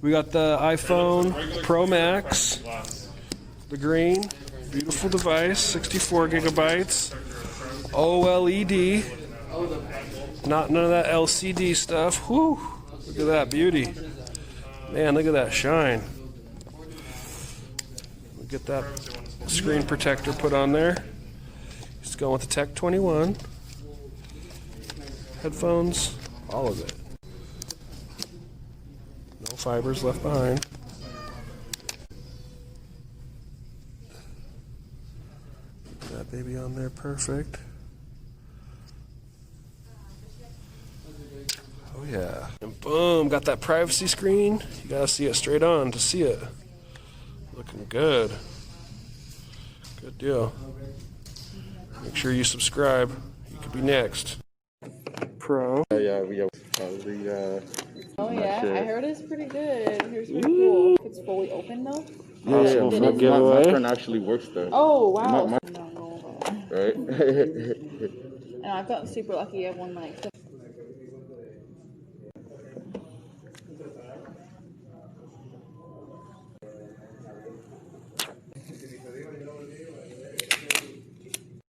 We got the iPhone Pro Max, the green, beautiful device, 64 gigabytes, OLED, none of that LCD stuff. Whew, look at that beauty. Man, look at that shine. We'll get that screen protector put on there. Just going with the Tech 21. Headphones, all of it. No fibers left behind. Put that baby on there, perfect. Oh yeah. And boom, got that privacy screen. You gotta see it straight on to see it. Looking good. Good deal. Make sure you subscribe. You could be next. Pro. Yeah, we probably. Oh yeah, I heard it's pretty good. Here's pretty cool. It's fully open though. Possible for a My giveaway. friend actually works there. Oh wow. Right? And I've gotten super lucky. I've won like